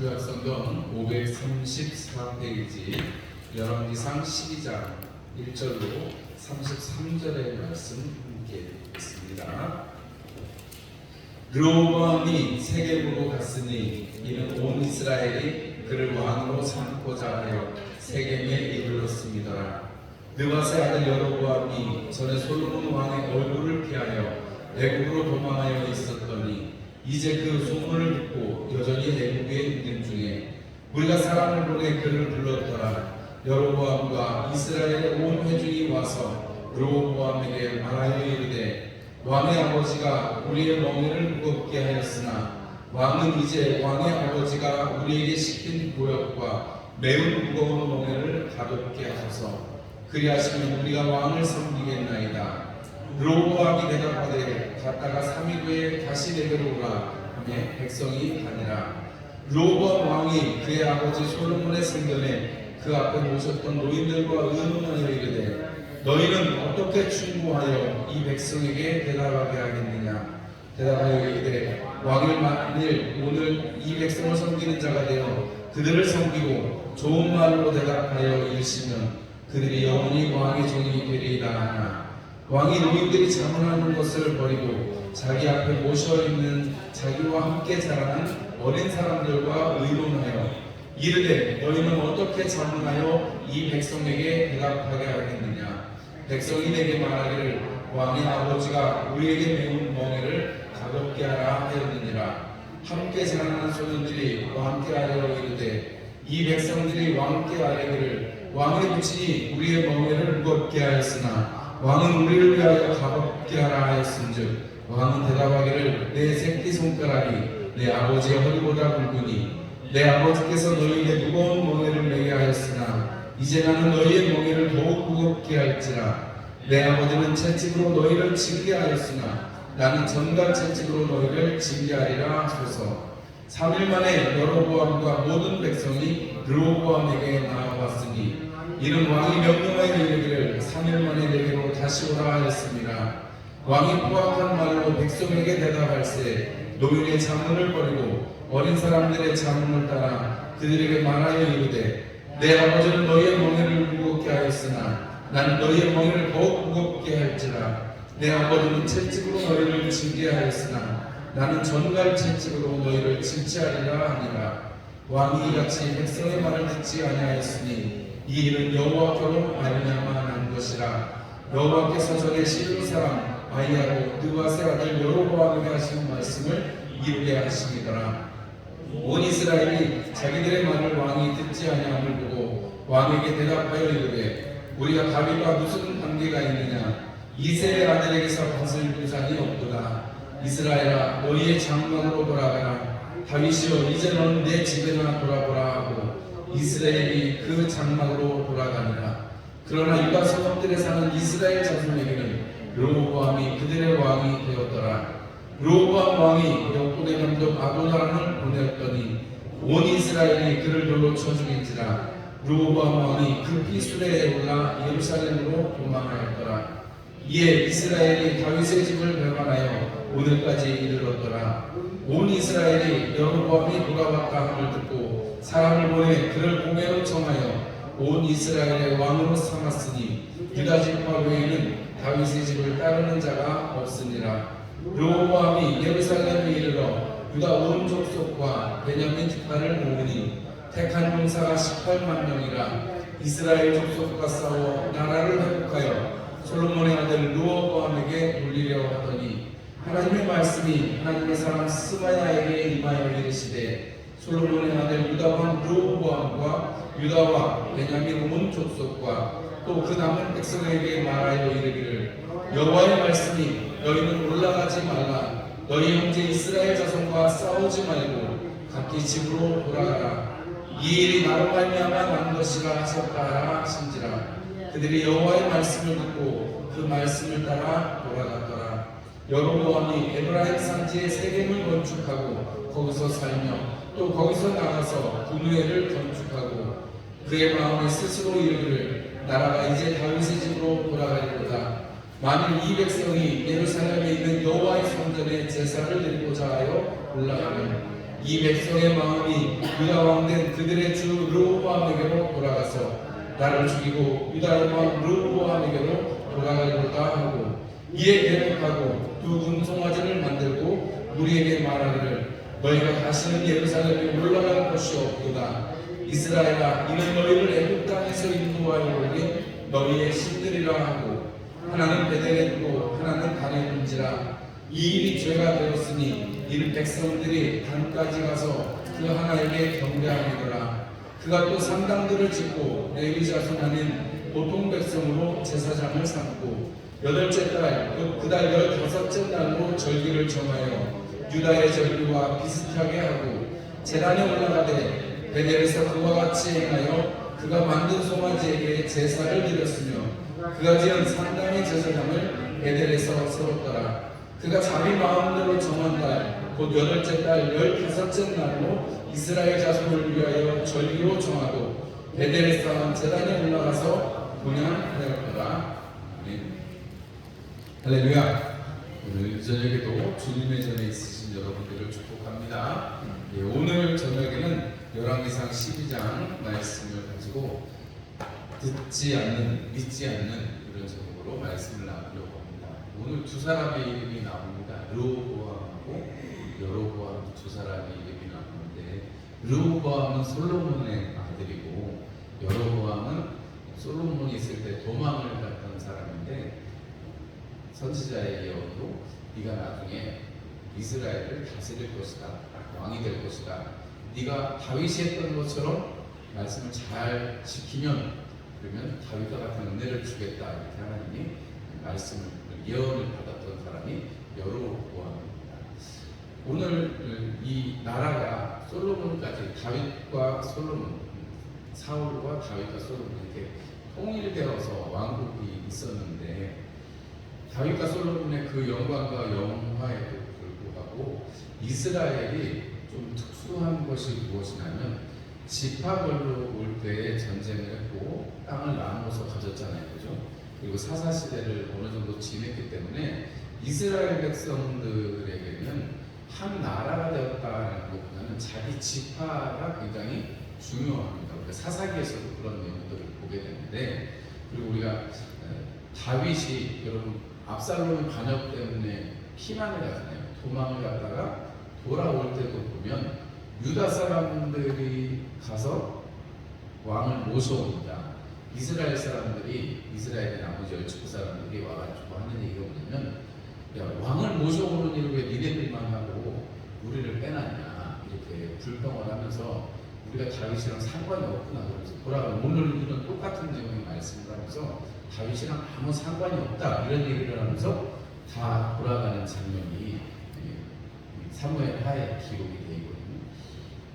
구약성경 534페이지 열왕기상 12장 1절로 33절의 말씀 함께 읽겠습니다. 르호보암이 세겜으로 갔으니 이는 온 이스라엘이 그를 왕으로 삼고자 하여 세겜에 이르렀습니다. 느밧의 아들 여로보암이 전에 솔로몬 왕의 얼굴을 피하여 애굽으로 도망하여 있었더니 이제 그 소문을 듣고 여전히 애굽에 있는 중에 우리가 사람을 보내 그를 불렀더라. 여로보암과 이스라엘의 온 회중이 와서 르호보암에게 말하여 이르되 왕의 아버지가 우리의 멍에를 무겁게 하였으나 왕은 이제 왕의 아버지가 우리에게 시킨 고역과 매우 무거운 멍에를 가볍게 하소서. 그리하시면 우리가 왕을 섬기겠나이다. 르호보암이 대답하되 갔다가 3일 후에 다시 내게로 오라 하며 백성이 가니라. 르호보암 왕이 그의 아버지 솔로몬의 생전에 그 앞에 모셨던 노인들과 의논하여 이르되 너희는 어떻게 충고하여 이 백성에게 대답하게 하겠느냐. 대답하여 이르되 왕을 만일 오늘 이 백성을 섬기는 자가 되어 그들을 섬기고 좋은 말로 대답하여 이르시면 그들이 영원히 왕의 종이 되리이다 하나 왕이 노인들이 자문하는 것을 버리고 자기 앞에 모셔있는 자기와 함께 자라는 어린 사람들과 의논하여 이르되 너희는 어떻게 자문하여 이 백성에게 대답하게 하겠느냐. 백성이 내게 말하기를 왕의 아버지가 우리에게 매운 멍에를 가볍게 하라 하였느니라. 함께 자라는 소년들이 왕께 아뢰어 이르되 이 백성들이 왕께 아뢰기를 왕의 부친이 우리의 멍에를 무겁게 하였으나 왕은 우리를 위하여 가볍게 하라 하였은즉 왕은 대답하기를 내 새끼손가락이 내 아버지의 허리보다 굵으니 내 아버지께서 너희에게 무거운 멍에를 매게 하였으나 이제 나는 너희의 멍에를 더욱 무겁게 할지라. 내 아버지는 채찍으로 너희를 징계 하였으나 나는 전갈 채찍으로 너희를 징계하리라 하소서. 3일 만에 여로보암과 모든 백성이 르호보암에게 나아왔으니 이는 왕이 명령하여 이르기를 3일 만에 내게로 다시 오라 하였습니다. 왕이 포악한 말로 백성에게 대답할세 노인의 자문을 버리고 어린 사람들의 자문을 따라 그들에게 말하여 이르되 내 아버지는 너희의 멍에를 무겁게 하였으나 나는 너희의 멍에를 더욱 무겁게 할지라. 내 아버지는 채찍으로 너희를 징계하였으나 나는 전갈 채찍으로 너희를 징치하리라 하니라. 왕이 이같이 백성의 말을 듣지 아니하였으니 이 일은 여호와께로 말미암아 난 것이라. 여호와께서 전에 시므 사람 아히야로 느밧의 아들 여로보암에게 하신 말씀을 이루게 하심이더라. 온 이스라엘이 자기들의 말을 왕이 듣지 아니함을 보고 왕에게 대답하여 이르되 우리가 다윗과 무슨 관계가 있느냐. 이새의 아들에게서 받을 유산이 없도다. 이스라엘아 너희의 장막으로 돌아가라. 다윗이여 이제 너는 내 집에나 돌아보라 하고 이스라엘이 그 장막으로 돌아가니라. 그러나 유다 성읍들에 사는 이스라엘 자손에게는 르호보암이 그들의 왕이 되었더라. 르호보암 왕이 역군의 감독 아도나람을 보내었더니 온 이스라엘이 그를 돌로 쳐 죽인지라. 르호보암 왕이 급히 수레에 올라 예루살렘으로 도망하였더라. 이에 이스라엘이 다윗의 집을 배반하여 오늘까지 이르렀더라. 온 이스라엘이 여로보암이 돌아왔다 함을 듣고 사람을 보내 그를 공회로 청하여 온 이스라엘의 왕으로 삼았으니 유다 지파 외에는 다윗의 집을 따르는 자가 없으니라. 르호보암이 예루살렘에 이르러 유다 온 족속과 베냐민 지파를 모으니 택한 용사가 18만 명이라. 이스라엘 족속과 싸워 나라를 회복하여 솔로몬의 아들 르호보암에게 돌리려 하더니 하나님의 말씀이 하나님의 사람 스마야에게 임하여 이르시되 솔로몬의 아들 유다 왕 르호보암과 유다와 베냐민 온 족속과 또 그 남은 백성에게 말하여 이르기를 여호와의 말씀이 너희는 올라가지 말라. 너희 형제 이스라엘 자손과 싸우지 말고 각기 집으로 돌아가라. 이 일이 나로 말미암아 난 것이라 하셨다 하신지라. 그들이 여호와의 말씀을 듣고 그 말씀을 따라 돌아갔더라. 여로보암이 에브라임 산지에 세겜을 건축하고 거기서 살며 또 거기서 나가서 분우엘을 건축하고 그의 마음에 스스로 이르기를 나라가 이제 다윗의 집으로 돌아가리로다. 만일 이 백성이 예루살렘에 있는 여호와의 성전에 제사를 드리고자 하여 올라가면 이 백성의 마음이 유다 왕된 그들의 주 르호보암에게로 돌아가서 나를 죽이고 유다의 왕 르호보암에게로 돌아가려다 하고 이에 계획하고 두 금송아지를 만들고 우리에게 말하기를 너희가 다시는 예루살렘에 올라갈 곳이 없도다. 이스라엘아, 이는 너희를 애굽 땅에서 인도하여 올린 너희의 신들이라 하고 하나는 베델에 두고 하나는 단에 둔지라. 이 일이 죄가 되었으니 이는 백성들이 단까지 가서 그 하나에게 경배하리더라. 그가 또 상당들을 짓고 레위 자손 아닌 보통 백성으로 제사장을 삼고 여덟째 달 그 달 15째 날로 절기를 정하여 유다의 절기와 비슷하게 하고 제단에 올라가되 베델에서 그와 같이 행하여 그가 만든 송아지에게 제사를 드렸으며 그가 지은 상당의 제사장을 베델에서 세웠더라. 그가 자기 마음대로 정한 달 곧 여덟째 달 15째 날로 이스라엘 자손을 위하여 절기로 정하고 베델에서 제단에 올라가서 공양하였더라. 할렐루야. 오늘 저녁에도 주님의 전에 있으신 여러분들을 축복합니다. 오늘 저녁에는 열왕기상 12장 말씀을 가지고 듣지 않는, 믿지 않는 이런 제목으로 말씀을 나누려고 합니다. 오늘 두 사람의 이름이 나옵니다. 르호보암하고 여로보암 두 사람의 이름이 나오는데 르호보암은 솔로몬의 아들이고 여로보암은 솔로몬이 있을 때 도망을 갔던 사람인데 선지자의 예언으로 네가 나중에 이스라엘을 다스릴 것이다, 왕이 될 것이다. 네가 다윗이 했던 것처럼 말씀을 잘 지키면 그러면 다윗과 같은 은혜를 주겠다. 이렇게 하나님이 말씀을 예언을 받았던 사람이 여로보암입니다. 오늘 이 나라가 솔로몬까지 다윗과 솔로몬, 사울과 다윗과 솔로몬 이렇게 통일되어서 왕국이 있었는데 다윗과 솔로몬의 그 영광과 영화에도 불구하고 이스라엘이 좀 특수한 것이 무엇이냐면 지파별로 올 때에 전쟁을 했고 땅을 나누어서 가졌잖아요, 그죠? 그리고 사사 시대를 어느 정도 지냈기 때문에 이스라엘 백성들에게는 한 나라가 되었다는 것보다는 자기 지파가 굉장히 중요합니다. 우리가 사사기에서도 그런 내용들을 보게 되는데, 그리고 우리가 다윗이 여러분 압살롬의 반역 때문에 피난을 가잖아요. 도망을 갔다가 돌아올 때도 보면 유다 사람들이 가서 왕을 모셔옵니다. 이스라엘 사람들이, 이스라엘의 나머지 19사람들이 와가지고 하는 얘기가 뭐냐면, 야, 왕을 모셔오는 일을 왜 니네들만 하고 우리를 빼놨냐, 이렇게 불평을 하면서 우리가 다윗이랑 상관이 없구나. 그래서 돌아가면 오늘 이런 똑같은 내용의 말씀을 하면서 다윗이랑 아무 상관이 없다 이런 얘기를 하면서 다 돌아가는 장면이 사무엘 하에 기록이 되어 있거든요.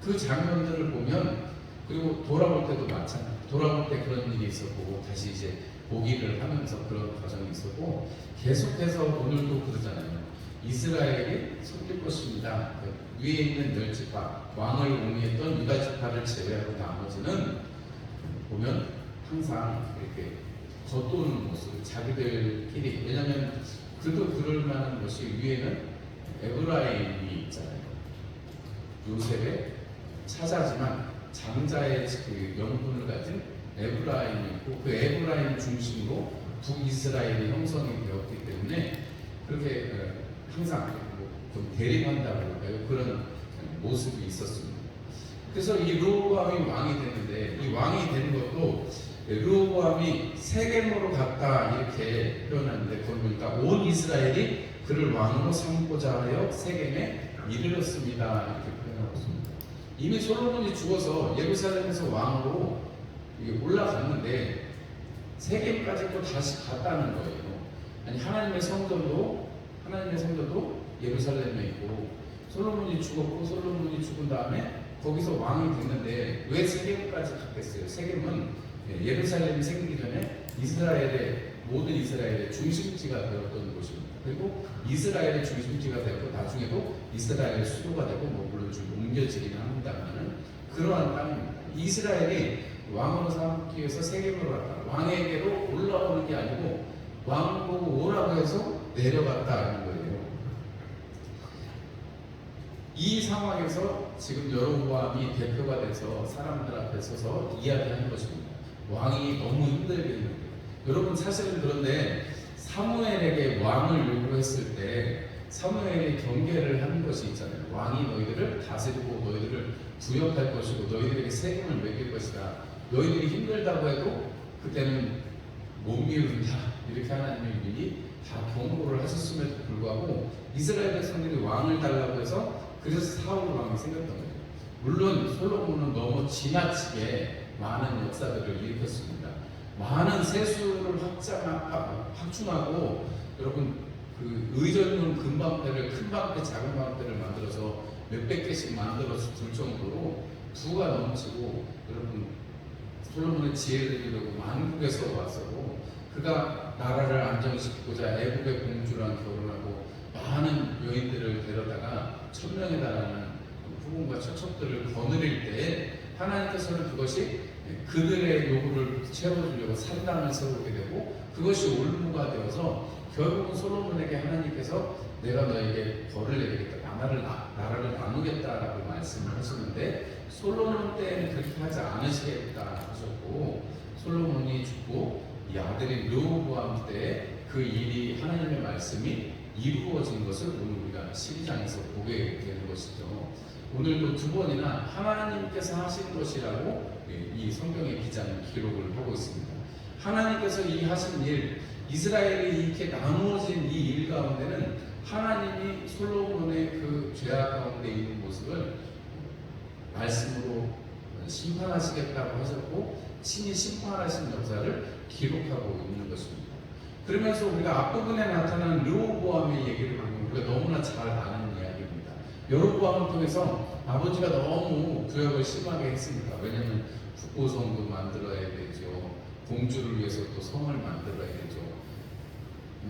그 장면들을 보면, 그리고 돌아올 때도 마찬가지, 돌아올 때 그런 일이 있었고 다시 이제 보기를 하면서 그런 과정이 있었고 계속해서 오늘도 그러잖아요. 이스라엘이 섞일 것입니다. 그 위에 있는 10지파, 왕을 옹이했던 유다 지파를 제외하고 나머지는 보면 항상 이렇게 겉도는 모습, 자기들끼리, 왜냐하면 그도 그럴 만한 것이 위에는 에브라임이 있잖아요. 요셉의 차자지만 장자의 그 명분을 가진 에브라임이 있고 그 에브라임 중심으로 북이스라엘이 형성이 되었기 때문에 그렇게 항상 좀 대립한다고 할까요? 그런 모습이 있었습니다. 그래서 이 르호보암이 왕이 됐는데, 이 왕이 된 것도 르호보암이 세겜으로 갔다 이렇게 표현하는데, 그걸 보니까 온 이스라엘이 그를 왕으로 삼고자 하여 세겜에 이르렀습니다 이렇게 표현하고 있습니다. 이미 솔로몬이 죽어서 예루살렘에서 왕으로 올라갔는데 세겜까지 또 다시 갔다는 거예요. 아니, 하나님의 성전도 예루살렘에 있고 솔로몬이 죽었고 솔로몬이 죽은 다음에 거기서 왕이 됐는데 왜 세겜까지 갔겠어요? 세겜은 예루살렘이 생기기 전에 모든 이스라엘의 중심지가 되었던 곳입니다. 그리고 이스라엘의 중심지가 되었고 나중에도 이스라엘의 수도가 되고 물론 좀 옮겨지기는 합니다만은 그러한 땅입니다. 이스라엘이 왕으로 삼기 위해서 세겜으로 갔다. 왕에게로 올라오는 게 아니고 왕 보고 오라고 해서 내려갔다는 거예요. 이 상황에서 지금 여로보암이 대표가 돼서 사람들 앞에 서서 이야기하는 것입니다. 왕이 너무 힘들겠는데, 여러분 사실은 그런데 사무엘에게 왕을 요구했을 때 사무엘이 경계를 하는 것이 있잖아요. 왕이 너희들을 다스리고 너희들을 구역할 것이고 너희들에게 세금을 매길 것이다. 너희들이 힘들다고 해도 그때는 못 미룬다. 이렇게 하나님의 미리 다 경고를 하셨음에도 불구하고 이스라엘 백성들이 왕을 달라고 해서 그래서 사울 왕이 생겼던 거예요. 물론 솔로몬은 너무 지나치게 많은 역사들을 일으켰습니다. 많은 세수를 확충하고 여러분 그 의전용 금방패를 큰 방패 작은 방패를 만들어서 몇백 개씩 만들어서 둘 정도로 부가 넘치고 여러분 솔로몬의 지혜를 이루고 만국에서 왔었고 그가 나라를 안정시키고자 애국의 공주랑 결혼하고 많은 여인들을 데려다가 1000명에 달하는 후궁과 처첩들을 거느릴 때 하나님께서는 그것이 그들의 요구를 채워주려고 산당을 세우게 되고 그것이 올무가 되어서 결국은 솔로몬에게 하나님께서 내가 너에게 벌을 내리겠다 나라를 나누겠다라고 말씀을 하셨는데 솔로몬 때는 그렇게 하지 않으시겠다 하셨고 솔로몬이 죽고 이 아들인 르호보암 때 그 일이 하나님의 말씀이 이루어진 것을 오늘 우리가 12장에서 보게 되는 것이죠. 오늘도 두 번이나 하나님께서 하신 것이라고 이 성경의 기자는 기록을 하고 있습니다. 하나님께서 이 하신 일, 이스라엘이 이렇게 나누어진 이 일 가운데는 하나님이 솔로몬의 그 죄악 가운데 있는 모습을 말씀으로 심판하시겠다고 하셨고 친히 심판하신 역사를 기록하고 있는 것입니다. 그러면서 우리가 앞부분에 나타나는 르호보암의 얘기를 보면 우리가 너무나 잘 아는 이야기입니다. 여로보암을 통해서 아버지가 너무 구역을 심하게 했으니까 왜냐하면 국고성도 만들어야 되죠. 공주를 위해서 또 성을 만들어야 되죠.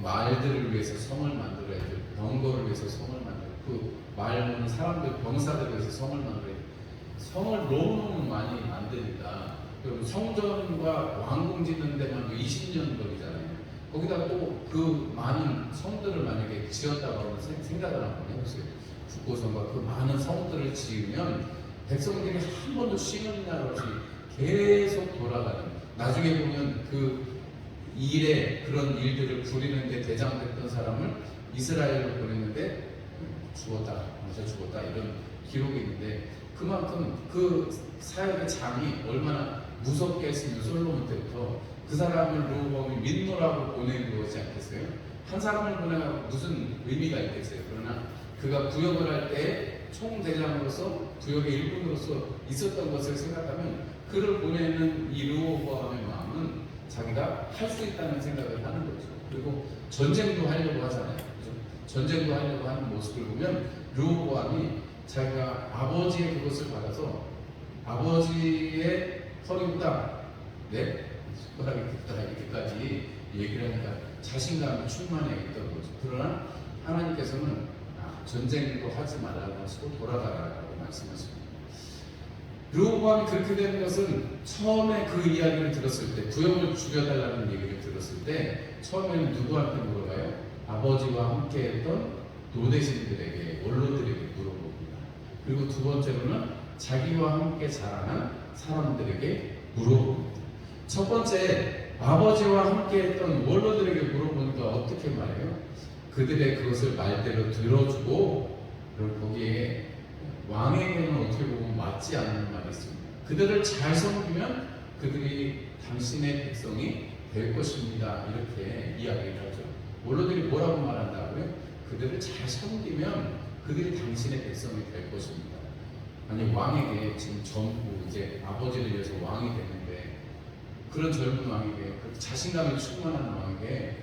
말들을 위해서 성을 만들어야 되고 병거를 위해서 성을 만들고 그 말하는 사람들 병사들을 위해서 성을 만들어야 되고 성을 너무너무 많이 만드니까 그럼 성전과 왕궁 짓는 데만 20년 걸리잖아요. 거기다 또 그 많은 성들을 만약에 지었다고 하면 생각을 한번 해보세요. 국고성과 그 많은 성들을 지으면 백성들이 한 번도 쉬는 날 없이 계속 돌아가는 나중에 보면 그 일에 그런 일들을 부리는데 대장됐던 사람을 이스라엘로 보냈는데 죽었다 이런 기록이 있는데 그만큼 그 사역의 장이 얼마나 무섭게 했으면 솔로몬 때부터 그 사람을 르호보암이 민노라고 보낸 거지 않겠어요? 한 사람을 보내면 무슨 의미가 있겠어요? 그러나 그가 구역을 할 때 총대장으로서 구역의 일꾼으로서 있었던 것을 생각하면 그를 보내는 이 르호보암의 마음은 자기가 할 수 있다는 생각을 하는 거죠. 그리고 전쟁도 하려고 하잖아요. 그죠? 전쟁도 하려고 하는 모습을 보면 르호보암이 자기가 아버지의 그것을 받아서 아버지의 허리보다 손가락이 깊다 이렇게까지 얘기를 하니까 자신감이 충만해 있던 거죠. 그러나 하나님께서는 전쟁도 하지 말라고 하시고 돌아가라고 말씀하십니다. 르호보암이 그렇게 되는 것은 처음에 그 이야기를 들었을 때 구역을 죽여달라는 얘기를 들었을 때 처음에는 누구한테 물어봐요? 아버지와 함께했던 노대신들에게 원로들에게 물어봅니다. 그리고 두 번째로는 자기와 함께 자라난 사람들에게 물어봅니다. 첫 번째 아버지와 함께했던 원로들에게 물어보니까 어떻게 말해요? 그들의 그것을 말대로 들어주고 그리고 거기에 왕에게는 어떻게 보면 맞지 않는 말이 있습니다. 그들을 잘 섬기면 그들이 당신의 백성이 될 것입니다. 이렇게 이야기를 하죠. 원로들이 뭐라고 말한다고요? 그들을 잘 섬기면 그들이 당신의 백성이 될 것입니다. 아니 왕에게 지금 전부 이제 아버지를 위해서 왕이 되는데 그런 젊은 왕에게 그 자신감이 충만한 왕에게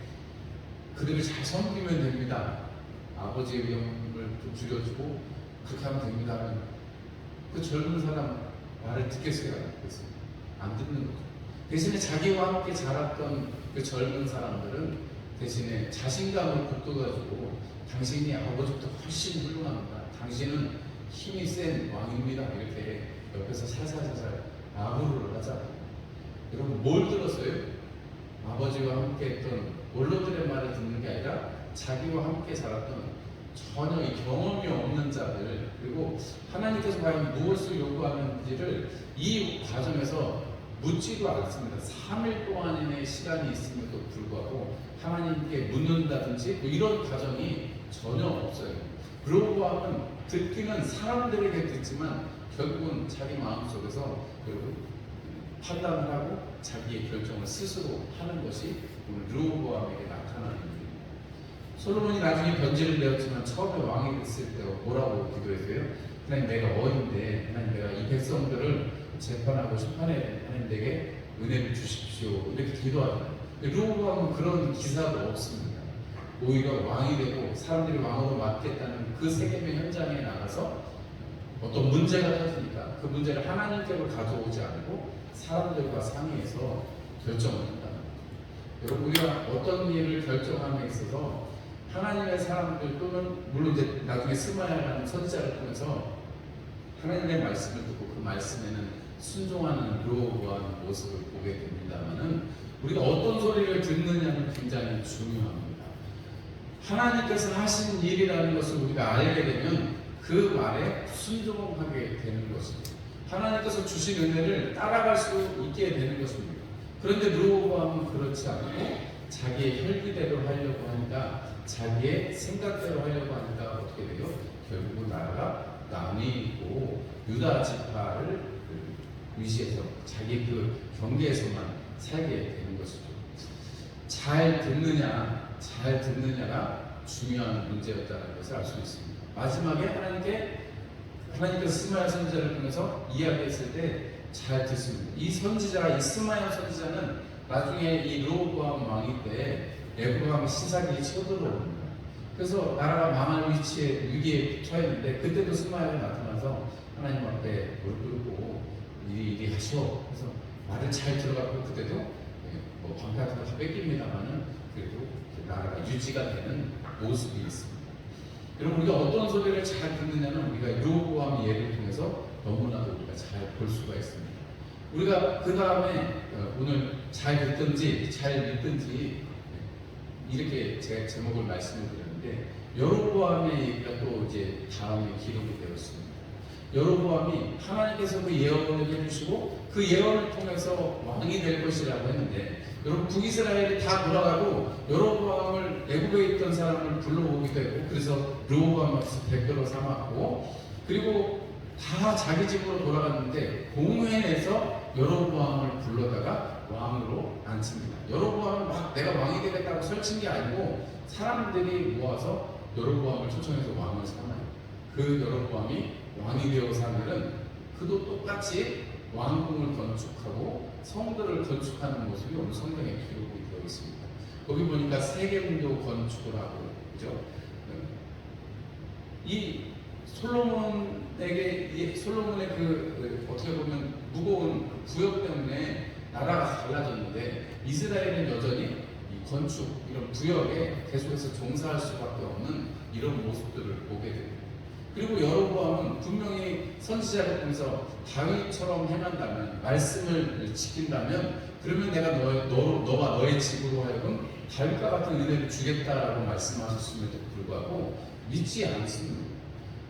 그들을 잘 섬기면 됩니다. 아버지의 위험을 좀 줄여주고 그렇게 하면 됩니다. 그 젊은 사람 말을 듣겠어요? 안 듣겠어요? 안 듣는 거죠. 대신에 자기와 함께 자랐던 그 젊은 사람들은 대신에 자신감을 북돋아주고 당신이 아버지부터 훨씬 훌륭합니다. 당신은 힘이 센 왕입니다. 이렇게 옆에서 살살살살 아부를 하잖아요. 여러분 뭘 들었어요? 아버지와 함께 했던 원로들의 말을 듣는 게 아니라 자기와 함께 자랐던 전혀 이 경험이 없는 자들, 그리고 하나님께서 과연 무엇을 요구하는지를 이 과정에서 묻지도 않습니다. 3일 동안의 시간이 있음에도 불구하고 하나님께 묻는다든지 뭐 이런 과정이 전혀 없어요. 로보암은 듣기는 사람들에게 듣지만 결국은 자기 마음속에서 판단을 하고 자기의 결정을 스스로 하는 것이 오늘 르호보암에게 나타나는 일입니다. 솔로몬이 나중에 변질을 되었지만 처음에 왕이 됐을 때 뭐라고 기도했어요? 하나님, 내가 어인데 하나님, 내가 이 백성들을 재판하고 심판해 하나님, 내게 은혜를 주십시오, 이렇게 기도하잖아요. 르호보암은 그런 기사도 없습니다. 오히려 왕이 되고 사람들이 왕으로 맡겠다는 그 세겜의 현장에 나가서 어떤 문제가 터지니까 그 문제를 하나님께로 가져오지 않고 사람들과 상의해서 결정을 한다. 여러분, 우리가 어떤 일을 결정함에 있어서 하나님의 사람들 또는 물론 이제 나중에 스마야라는 선지자를 통해서 하나님의 말씀을 듣고 그 말씀에는 순종하는 르호보암의 모습을 보게 됩니다만은 우리가 어떤 소리를 듣느냐는 굉장히 중요합니다. 하나님께서 하신 일이라는 것을 우리가 알게 되면 그 말에 순종하게 되는 것입니다. 하나님께서 주신 은혜를 따라갈 수 있게 되는 것입니다. 그런데 르호보암은 그렇지 않고 자기의 혈기대로 하려고 하니까, 자기의 생각대로 하려고 하니까 어떻게 돼요? 결국은 나라가 나뉘고 유다 지파를 위시해서 자기 그 경계에서만 살게 되는 것이죠. 잘 듣느냐가 중요한 문제였다는 것을 알 수 있습니다. 마지막에 하나님께서 스마야 선지자를 통해서 이야기했을 때 잘 듣습니다. 이 스마야 선지자는 나중에 이 르호보암 왕이 때 레호보암 시삭이 쳐들어옵니다. 그래서 나라가 망할 위기에 처했는데 그때도 스마야가 나타나서 하나님 앞에 무릎 꿇고 이리 하셔. 그래서 말을 잘 들어갔고 그때도 뭐 방패 같은 거 다 뺏깁니다만은 그래도 나라가 유지가 되는 모습이 있습니다. 여러분, 우리가 어떤 소리를 잘 듣느냐는 우리가 르호보암 예를 통해서 너무나도 우리가 잘 볼 수가 있습니다. 우리가 그 다음에 오늘 잘 듣든지 잘 믿든지 이렇게 제가 제목을 말씀을 드렸는데, 여로보암의 얘기가 또 이제 다음에 기록이 되었습니다. 여로보암이 하나님께서 그 예언을 해주시고 그 예언을 통해서 왕이 될 것이라고 했는데, 여러분, 북이스라엘이 다 돌아가고 여로보암을 애굽에 있던 사람을 불러오기도 했고, 그래서 르호보암 앞에서 대표로 삼았고, 그리고 다 자기 집으로 돌아갔는데 공회에서 여로보암을 불러다가 왕으로 앉힙니다. 여로보암은 막 내가 왕이 되겠다고 설친 게 아니고 사람들이 모아서 여로보암을 초청해서 왕을 삼아요. 그 여로보암이 왕이 되어 사는 그도 똑같이 왕궁을 건축하고 성들을 건축하는 모습이 오늘 성경에 기록이 되어 있습니다. 거기 보니까 세겜도 건축을 하고, 그죠? 이 솔로몬의 그 어떻게 보면 무거운 부역 때문에 나라가 달라졌는데, 이스라엘은 여전히 이 건축, 이런 부역에 계속해서 종사할 수밖에 없는 이런 모습들을 보게 됩니다. 그리고 여로보암은 분명히 선지자를 통해서 다윗처럼 행한다면, 말씀을 지킨다면, 그러면 내가 너와 너의 집으로 하여금 다윗과 같은 은혜를 주겠다라고 말씀하셨음에도 불구하고 믿지 않습니다.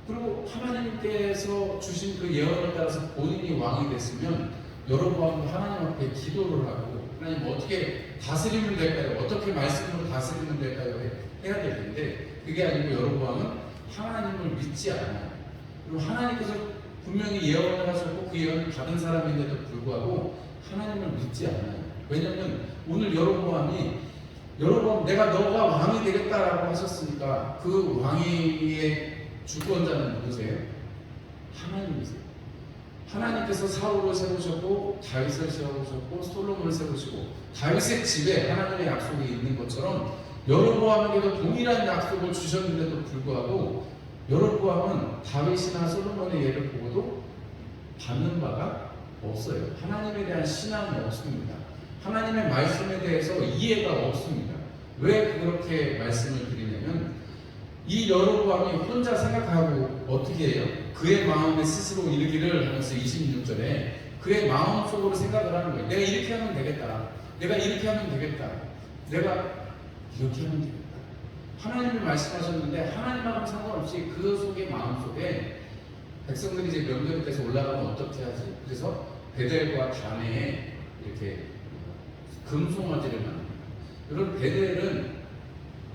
그리고 하나님께서 주신 그 예언을 따라서 본인이 왕이 됐으면 여로보암도 하나님 앞에 기도를 하고, 하나님 어떻게 다스리면 될까요? 어떻게 말씀으로 다스리면 될까요? 해야 될 텐데, 그게 아니고 여로보암은 하나님을 믿지 않아요. 그리고 하나님께서 분명히 예언을 하셨고 그 예언을 받은 사람인데도 불구하고 하나님을 믿지 않아요. 왜냐하면 오늘 여로보암, 내가 너가 왕이 되겠다라고 하셨으니까 그 왕위의 주권자는 누구세요? 하나님이세요. 하나님께서 사울을 세우셨고 다윗을 세우셨고 솔로몬을 세우시고, 다윗의 집에 하나님의 약속이 있는 것처럼 여로보암에게도 동일한 약속을 주셨는데도 불구하고 여로보암은 다윗이나 솔로몬의 예를 보고도 받는 바가 없어요. 하나님에 대한 신앙이 없습니다. 하나님의 말씀에 대해서 이해가 없습니다. 왜 그렇게 말씀을 드리냐면, 이 여로보암이 혼자 생각하고 어떻게 해요? 그의 마음에 스스로 이르기를 하면서 26절에 그의 마음속으로 생각을 하는 거예요. 내가 이렇게 하면 되겠다. 내가 이렇게 하면 되겠다. 내가 이렇게 하면 되겠다. 하나님이 말씀하셨는데 하나님하고는 상관없이 그 속에 마음속에 백성들이 이제 명절에 대해서 올라가면 어떻게 하지? 그래서 베델과 단에 이렇게 금송아지를 만듭니다. 여러분 베델은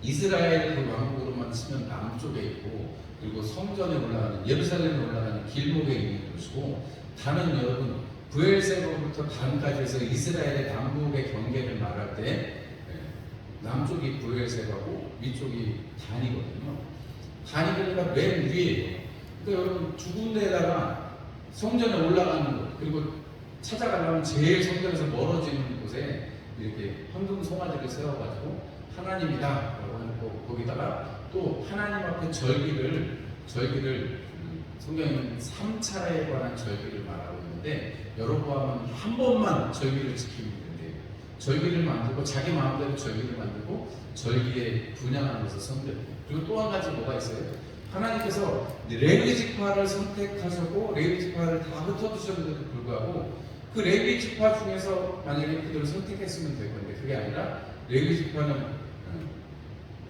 이스라엘 그 왕국으로만 치면 남쪽에 있고 그리고 성전에 올라가는 예루살렘에 올라가는 길목에 있는 곳이고 단은 여러분 브엘세바부터 단까지 해서 이스라엘의 남북의 경계를 말할 때 남쪽이 브엘세바고 위쪽이 단이거든요. 단이 그러니까 맨 위에요. 그러니까 여러분 두 군데에다가 성전에 올라가는 곳 그리고 찾아가려면 제일 성전에서 멀어지는 곳에 이렇게 황금 송아지를 세워가지고 하나님이다 라고 하는 거기다가 또 하나님 앞에 절기를 성경에는 3차례에 관한 절기를 말하고 있는데 여로보암은 한 번만 절기를 지키면 된대요. 절기를 만들고 자기 마음대로 절기를 만들고 절기에 분양하는 것을 선택해요. 그리고 또 한 가지 뭐가 있어요? 하나님께서 레위 지파를 선택하셨고 레위 지파를 다 흩어두셨는데도 불구하고 그 레위 지파 중에서 만약에 그들을 선택했으면 될 건데 그게 아니라 레위 지파는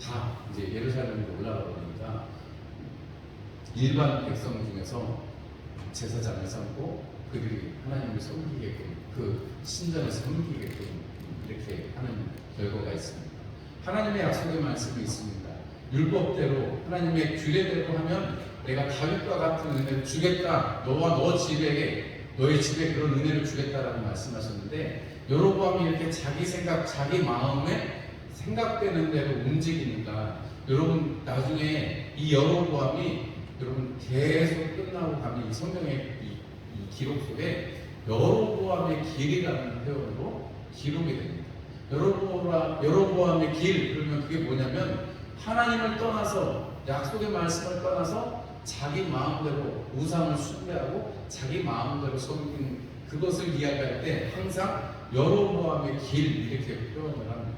다 이제 예루살렘으로 올라가 보니까 일반 백성 중에서 제사장을 삼고 그들이 하나님을 섬기게끔 그 신전을 섬기게끔 이렇게 하는 결과가 있습니다. 하나님의 약속의 말씀이 있습니다. 율법대로 하나님의 규례대로 하면 내가 다윗과 같은 은혜를 주겠다. 너와 너 집에게 너의 집에 그런 은혜를 주겠다라고 말씀하셨는데 여로보암이 이렇게 자기 생각, 자기 마음에 생각되는 대로 움직이니까 여러분 나중에 이 여로보암이 여러분 계속 끝나고 가면 이 성경의 이 기록 속에 여로보암의 길이라는 표현으로 기록이 됩니다. 여로보암의 길 그러면 그게 뭐냐면 하나님을 떠나서 약속의 말씀을 떠나서 자기 마음대로 우상을 숭배하고 자기 마음대로 섬긴 그것을 이야기할 때 항상 여로보암의 길 이렇게 표현을 합니다.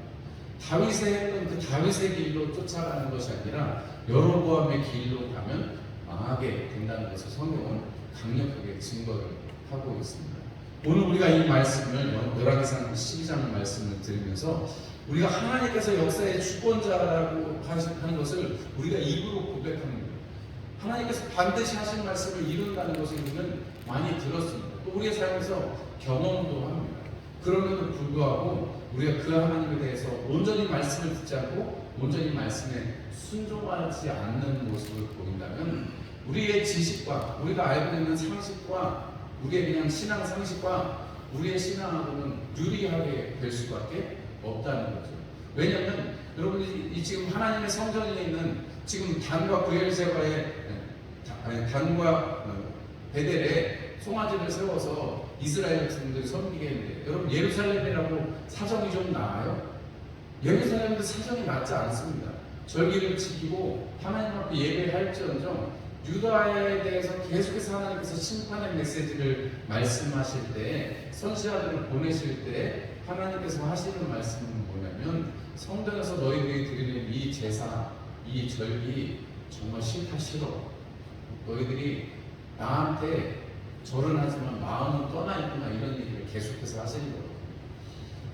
다윗의 했던 그 다윗의 길로 쫓아가는 것이 아니라 여로보암의 길로 가면 망하게 된다는 것을 성경은 강력하게 증거를 하고 있습니다. 오늘 우리가 이 말씀을 열왕기상 12장 말씀을 들으면서 우리가 하나님께서 역사의 주권자라고 하는 것을 우리가 입으로 고백합니다. 하나님께서 반드시 하신 말씀을 이룬다는 것을 우리는 많이 들었습니다. 또 우리의 삶에서 경험도 합니다. 그럼에도 불구하고 우리가 그 하나님에 대해서 온전히 말씀을 듣지 않고 온전히 말씀에 순종하지 않는 모습을 보인다면 우리의 지식과 우리가 알고 있는 상식과 우리의 그냥 신앙 상식과 우리의 신앙하고는 유리하게 될 수밖에 없다는 거죠. 왜냐하면 여러분이 지금 하나님의 성전에 있는 지금 단과 브엘세바의 단과 베델에 송아지를 세워서 이스라엘 백성들이 섬기게 했는데 여러분 예루살렘이라고 사정이 좀 나아요? 예루살렘도 사정이 낫지 않습니다. 절기를 지키고 하나님 앞에 예배할지언정 유다에 대해서 계속해서 하나님께서 심판의 메시지를 말씀하실 때 선지자들을 보내실 때 하나님께서 하시는 말씀은 뭐냐면 성전에서 너희들이 드리는 이 제사, 이 절기 정말 싫다 싫어. 너희들이 나한테 절은 하지만 마음은 떠나 있구나 이런 얘기를 계속해서 하시는 거예요.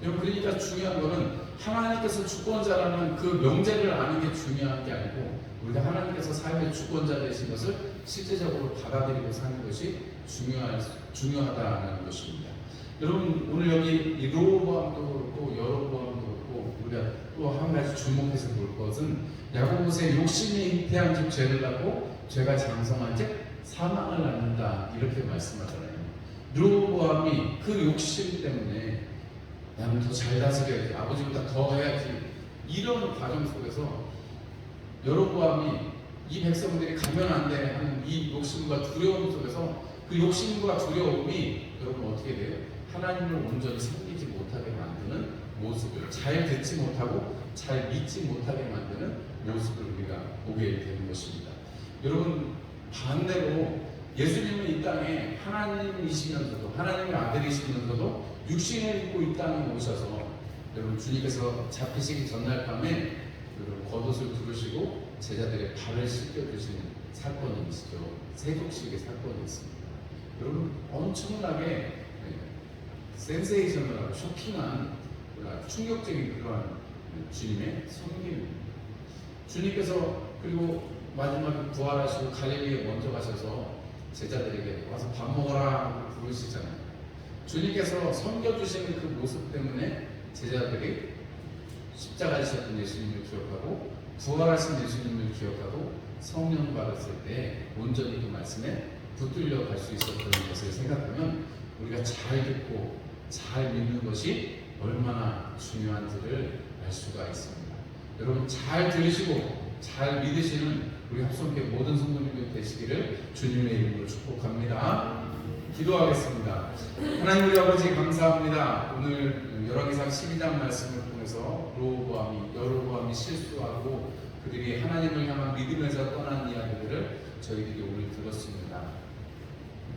여러분 그러니까 중요한 거는 하나님께서 주권자라는 그 명제를 아는 게 중요한 게 아니고 우리가 하나님께서 삶의 주권자 되신 것을 실제적으로 받아들이고 사는 것이 중요하다는 것입니다. 여러분 오늘 여기 이 로보암도 그렇고 여로보암도 그렇고 우리가 또 한 가지 주목해서 볼 것은 야고보서에 욕심이 잉태한 즉 죄를 낳고 죄가 장성한 즉 사망을 낳는다 이렇게 말씀하잖아요. 르호보암이 그 욕심 때문에 나는 더 잘 다스려야지 아버지보다 더 해야지 이런 과정 속에서 여로보암이 이 백성들이 가면 안 돼 하는 이 욕심과 두려움 속에서 그 욕심과 두려움이 여러분 어떻게 돼요? 하나님을 온전히 섬기지 못하게 만드는 모습을 잘 듣지 못하고 잘 믿지 못하게 만드는 모습을 우리가 보게 되는 것입니다. 여러분 반대로 예수님은 이 땅에 하나님이시면서도 하나님의 아들이시면서도 육신을 입고 이 땅에 오셔서 여러분 주님께서 잡히시기 전날 밤에 여러분 겉옷을 두르시고 제자들의 발을 씻겨주시는 사건이 있죠. 세족식의 사건이 있습니다. 여러분 엄청나게 센세이셔널하고 쇼킹한 충격적인 그러한 주님의 섬김입니다. 주님께서 그리고 마지막에 부활하시고 갈릴리에 먼저 가셔서 제자들에게 와서 밥 먹어라 하고 부르시잖아요. 주님께서 섬겨주시는 그 모습 때문에 제자들이 십자가 지셨던 예수님을 기억하고 부활하신 예수님을 기억하고 성령 받았을 때 온전히 그 말씀에 붙들려 갈 수 있었던 것을 생각하면 우리가 잘 듣고 잘 믿는 것이 얼마나 중요한지를 알 수가 있습니다. 여러분 잘 들으시고 잘 믿으시는 우리 합성교회 모든 성도님들 되시기를 주님의 이름으로 축복합니다. 기도하겠습니다. 하나님 우리 아버지 감사합니다. 오늘 열왕기상 12장 말씀을 통해서 여로보암이 실수하고 그들이 하나님을 향한 믿음에서 떠난 이야기들을 저희들이 오늘 들었습니다.